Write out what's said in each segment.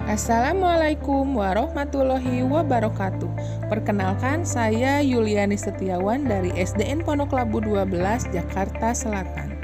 Assalamualaikum warahmatullahi wabarakatuh. Perkenalkan, saya Yuliani Setiawan dari SDN Pondok Labu 12, Jakarta Selatan.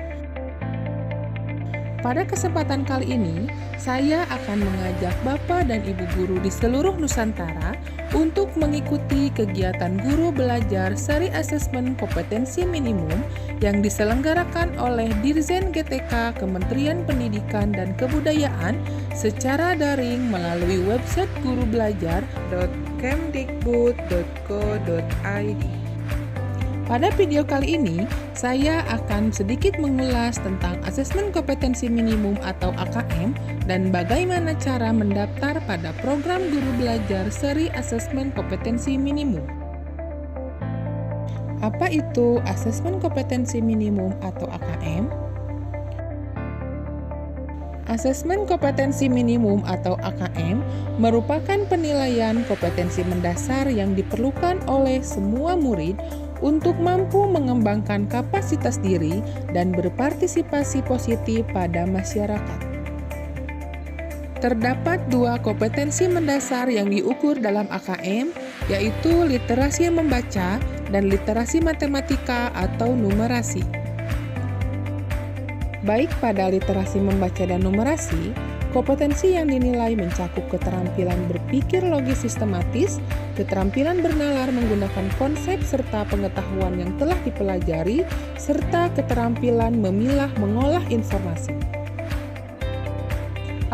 Pada kesempatan kali ini, saya akan mengajak Bapak dan Ibu guru di seluruh Nusantara untuk mengikuti kegiatan guru belajar seri asesmen kompetensi minimum yang diselenggarakan oleh Dirjen GTK Kementerian Pendidikan dan Kebudayaan secara daring melalui website gurubelajar.kemdikbud.go.id. Pada video kali ini, saya akan sedikit mengulas tentang asesmen kompetensi minimum atau AKM dan bagaimana cara mendaftar pada program guru belajar seri asesmen kompetensi minimum. Apa itu asesmen kompetensi minimum atau AKM? Asesmen kompetensi minimum atau AKM merupakan penilaian kompetensi mendasar yang diperlukan oleh semua murid untuk mampu mengembangkan kapasitas diri dan berpartisipasi positif pada masyarakat. Terdapat dua kompetensi mendasar yang diukur dalam AKM, yaitu literasi membaca dan literasi matematika atau numerasi. Baik pada literasi membaca dan numerasi, kompetensi yang dinilai mencakup keterampilan berpikir logis sistematis, keterampilan bernalar menggunakan konsep serta pengetahuan yang telah dipelajari, serta keterampilan memilah mengolah informasi.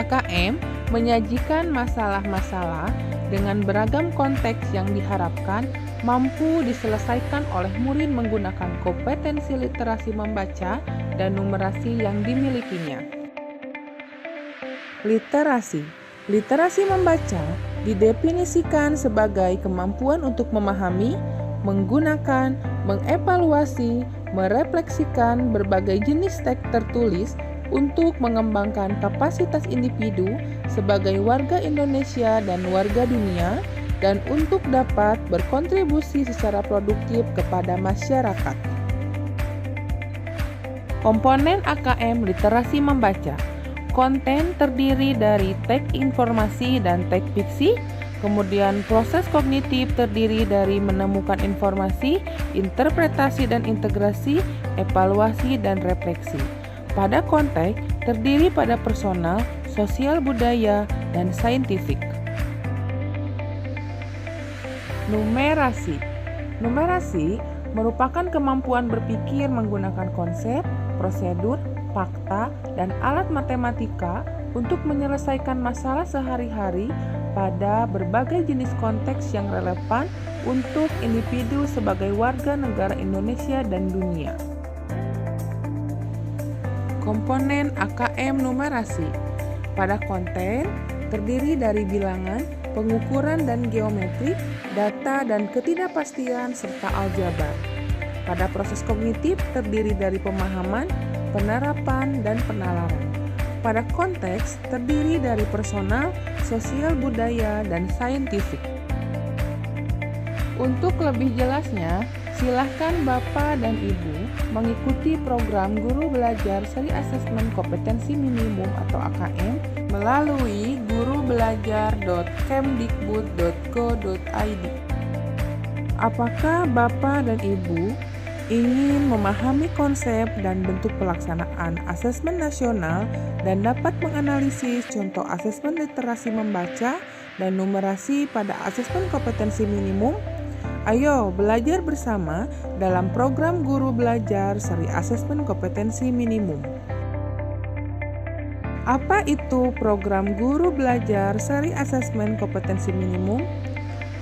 AKM menyajikan masalah-masalah dengan beragam konteks yang diharapkan mampu diselesaikan oleh murid menggunakan kompetensi literasi membaca dan numerasi yang dimilikinya. Literasi membaca didefinisikan sebagai kemampuan untuk memahami, menggunakan, mengevaluasi, merefleksikan berbagai jenis teks tertulis untuk mengembangkan kapasitas individu sebagai warga Indonesia dan warga dunia, dan untuk dapat berkontribusi secara produktif kepada masyarakat. Komponen AKM literasi membaca. Konten terdiri dari teks informasi dan teks fiksi, kemudian proses kognitif terdiri dari menemukan informasi, interpretasi dan integrasi, evaluasi dan refleksi. Pada konteks terdiri pada personal, sosial budaya, dan saintifik. Numerasi merupakan kemampuan berpikir menggunakan konsep, prosedur, fakta, dan alat matematika untuk menyelesaikan masalah sehari-hari pada berbagai jenis konteks yang relevan untuk individu sebagai warga negara Indonesia dan dunia. Komponen AKM numerasi. Pada konten terdiri dari bilangan, pengukuran dan geometrik, data dan ketidakpastian, serta aljabar. Pada proses kognitif terdiri dari pemahaman, penerapan, dan penalaran. Pada konteks terdiri dari personal, sosial budaya, dan saintifik. Untuk lebih jelasnya, silahkan Bapak dan Ibu mengikuti program guru belajar seri asesmen kompetensi minimum atau AKM melalui gurubelajar.kemdikbud.go.id. Apakah Bapak dan Ibu ingin memahami konsep dan bentuk pelaksanaan asesmen nasional dan dapat menganalisis contoh asesmen literasi membaca dan numerasi pada asesmen kompetensi minimum? Ayo belajar bersama dalam program guru belajar seri asesmen kompetensi minimum. Apa itu program guru belajar seri asesmen kompetensi minimum?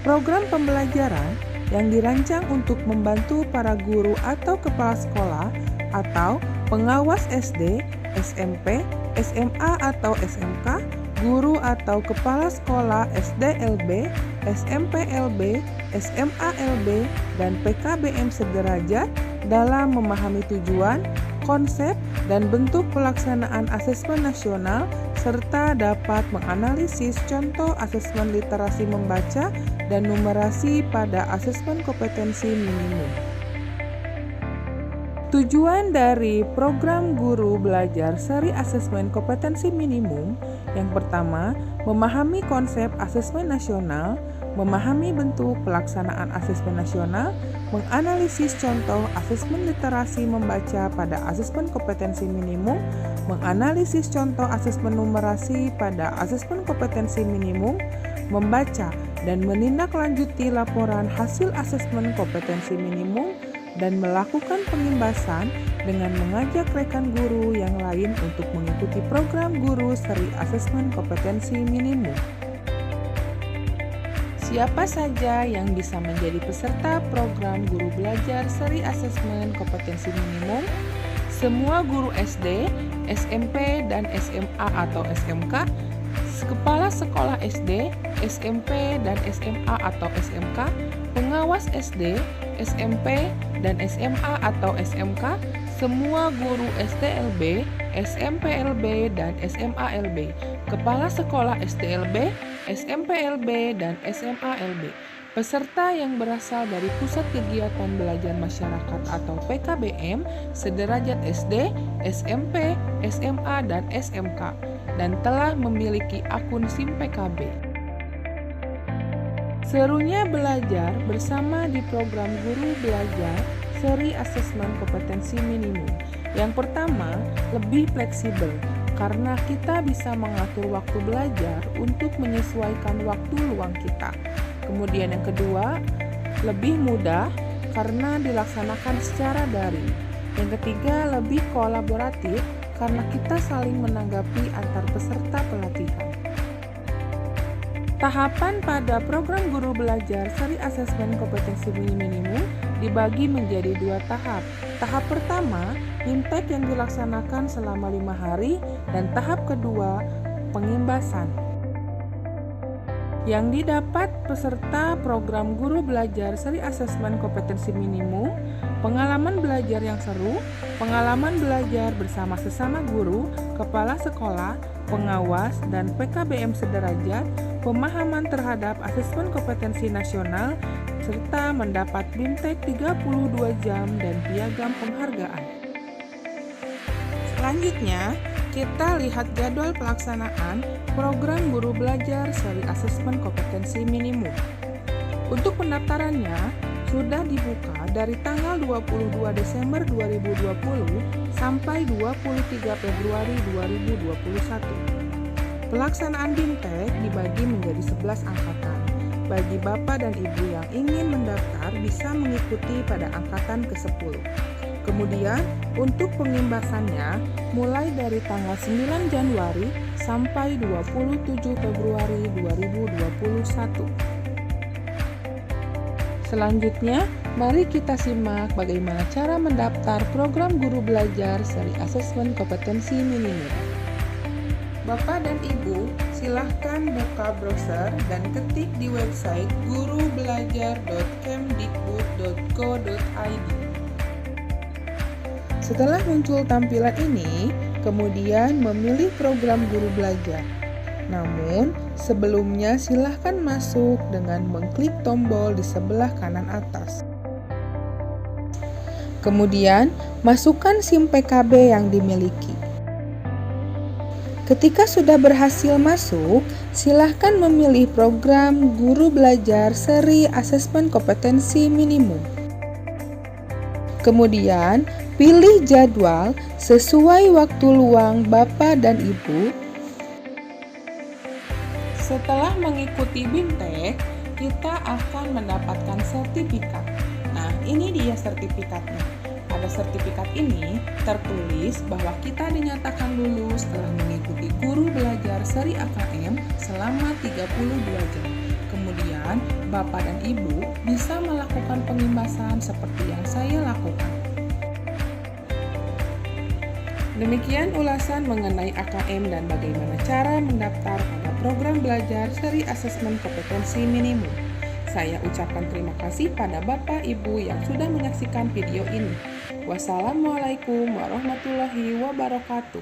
Program pembelajaran yang dirancang untuk membantu para guru atau kepala sekolah atau pengawas SD, SMP, SMA atau SMK, guru atau kepala sekolah SDLB, SMPLB, SMALB, dan PKBM sederajat dalam memahami tujuan, konsep, dan bentuk pelaksanaan asesmen nasional serta dapat menganalisis contoh asesmen literasi membaca dan numerasi pada asesmen kompetensi minimum. Tujuan dari program Guru Belajar Seri Asesmen Kompetensi Minimum yang pertama, memahami konsep asesmen nasional, memahami bentuk pelaksanaan asesmen nasional, menganalisis contoh asesmen literasi membaca pada asesmen kompetensi minimum, menganalisis contoh asesmen numerasi pada asesmen kompetensi minimum, membaca dan menindaklanjuti laporan hasil asesmen kompetensi minimum, dan melakukan pengimbasan dengan mengajak rekan guru yang lain untuk mengikuti program guru seri asesmen kompetensi minimum. Siapa saja yang bisa menjadi peserta program guru belajar seri asesmen kompetensi minimum? Semua guru SD, SMP, dan SMA atau SMK, kepala sekolah SD, SMP, dan SMA atau SMK, pengawas SD, SMP, dan SMA atau SMK, semua guru SDLB, SMPLB, dan SMALB, kepala sekolah SDLB, SMPLB, dan SMALB, peserta yang berasal dari Pusat Kegiatan Belajar Masyarakat atau PKBM sederajat SD, SMP, SMA, dan SMK, dan telah memiliki akun SIM PKB. Serunya belajar bersama di program Guru Belajar Seri Asesmen Kompetensi Minimum. Yang pertama, lebih fleksibel karena kita bisa mengatur waktu belajar untuk menyesuaikan waktu luang kita. Kemudian yang kedua, lebih mudah karena dilaksanakan secara daring. Yang ketiga, lebih kolaboratif karena kita saling menanggapi antar peserta pelatihan. Tahapan pada program Guru Belajar Seri Asesmen Kompetensi Minimum dibagi menjadi 2 tahap. Tahap pertama, intek yang dilaksanakan selama 5 hari, dan tahap kedua, pengimbasan. Yang didapat peserta program Guru Belajar Seri Asesmen Kompetensi Minimum, pengalaman belajar yang seru, pengalaman belajar bersama sesama guru, kepala sekolah, pengawas, dan PKBM sederajat, pemahaman terhadap asesmen kompetensi nasional, serta mendapat BIMTEK 32 jam dan piagam penghargaan. Selanjutnya, kita lihat jadwal pelaksanaan program Guru Belajar Seri Asesmen Kompetensi Minimum. Untuk pendaftarannya, sudah dibuka dari tanggal 22 Desember 2020 sampai 23 Februari 2021. Pelaksanaan BIMTEK dibagi menjadi 11 angkatan. Bagi Bapak dan Ibu yang ingin mendaftar bisa mengikuti pada angkatan ke-10. Kemudian, untuk pengimbasannya mulai dari tanggal 9 Januari sampai 27 Februari 2021. Selanjutnya, mari kita simak bagaimana cara mendaftar program Guru Belajar Seri Asesmen Kompetensi Minimum. Bapak dan Ibu, silahkan buka browser dan ketik di website gurubelajar.kemdikbud.go.id. Setelah muncul tampilan ini, kemudian memilih program Guru Belajar. Namun, sebelumnya silahkan masuk dengan mengklik tombol di sebelah kanan atas. Kemudian, masukkan SIM PKB yang dimiliki. Ketika sudah berhasil masuk, silahkan memilih program Guru Belajar Seri Asesmen Kompetensi Minimum. Kemudian, pilih jadwal sesuai waktu luang Bapak dan Ibu. Setelah mengikuti BIMTEK, kita akan mendapatkan sertifikat. Nah, ini dia sertifikatnya. Pada sertifikat ini tertulis bahwa kita dinyatakan lulus setelah mengikuti Guru Belajar Seri AKM selama 32 jam. Kemudian, Bapak dan Ibu bisa melakukan pengimbasan seperti yang saya lakukan. Demikian ulasan mengenai AKM dan bagaimana cara mendaftar pada program belajar Seri Asesmen Kompetensi Minimum. Saya ucapkan terima kasih pada Bapak Ibu yang sudah menyaksikan video ini. Wassalamualaikum warahmatullahi wabarakatuh.